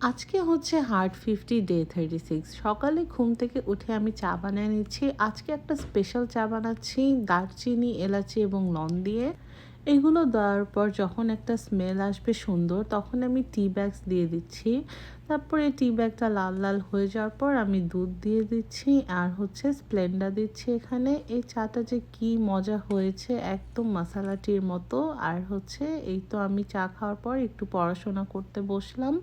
আজকে হচ্ছে heart 50 day 36। সকালে ঘুম থেকে উঠে আমি চা বানিয়ে নিচ্ছি। আজকে একটা স্পেশাল চা বানাচ্ছি দারচিনি, এলাচি এবং লং দিয়ে। এগুলো দেওয়ার পর যখন একটা স্মেল আসবে সুন্দর, তখন আমি টি ব্যাগস দিয়ে দিচ্ছি। তারপরে টি ব্যাগটা লাল লাল হয়ে যাওয়ার পর আমি দুধ দিয়ে দিচ্ছি আর হচ্ছে স্প্লেন্ডা দিচ্ছি এখানে। এই চাটা যে কি মজা হয়েছে, একদম মশালা টির মতো। আর হচ্ছে এই তো আমি চা খাওয়ার পর একটু পড়াশোনা করতে বসলাম।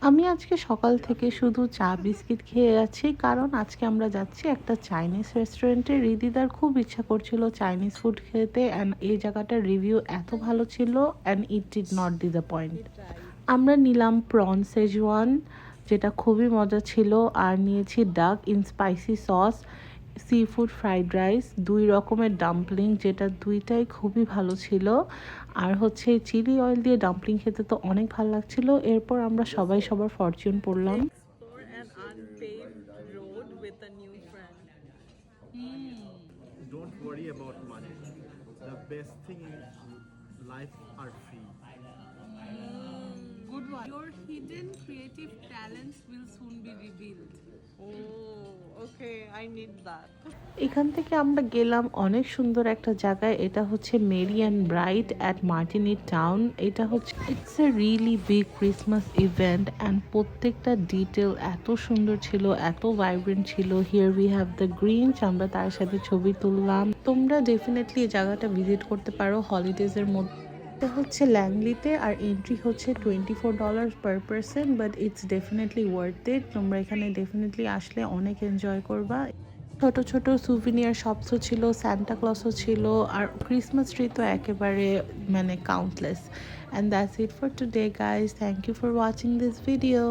আমি আজকে সকাল থেকে শুধু চা বিস্কিট খেয়ে আছি, কারণ আজকে আমরা যাচ্ছি একটা চাইনিজ রেস্টুরেন্টে। রিদিদার খুব ইচ্ছা করছিল চাইনিজ ফুড খেতে, অ্যান্ড এই জায়গাটার রিভিউ এত ভালো ছিল, and it did not disappoint. আমরা নিলাম প্রন সেজওয়ান, যেটা খুবই মজা ছিল, আর নিয়েছি ডাক in spicy sauce, sea food fried rice, 2 রকমের ডাম্পলিং, যেটা দুইটাই খুবই ভালো ছিল। আর হচ্ছে চিলি অয়েল দিয়ে ডাম্পলিং খেতে তো অনেক ভালো লাগছিল। এরপর আমরা সবাই সবার ফরচুন পড়লাম। Explore an unpaved road with a new friend. Don't worry about money. The best thing in life are free. Good one. Your hidden creative talents will soon be revealed. Oh, okay. I need that. এখান থেকে আমরা গেলাম অনেক সুন্দর একটা জায়গায়। এটা হচ্ছে merry and bright at Martini town. এটা হচ্ছে it's a really big Christmas event, and প্রত্যেকটা ডিটেল এত সুন্দর ছিল, এত ভাইব্রেন্ট ছিল। Here we have the Grinch, আমরা তার সাথে ছবি তুললাম। তোমরা ডেফিনেটলি এই জায়গাটা ভিজিট করতে পারো হলিডেজের মধ্যে। এটা হচ্ছে ল্যাংলিতে, আর এন্ট্রি হচ্ছে $24 per person, but it's definitely worth it. তোমরা এখানে ডেফিনেটলি আসলে অনেক এনজয় করবা। ছোট ছোট সুভিনিয়ার শপসও ছিল, সান্টা ক্লসও ছিল, আর ক্রিসমাস ট্রি তো একেবারে মানে countless. And that's it for today guys, thank you for watching this video.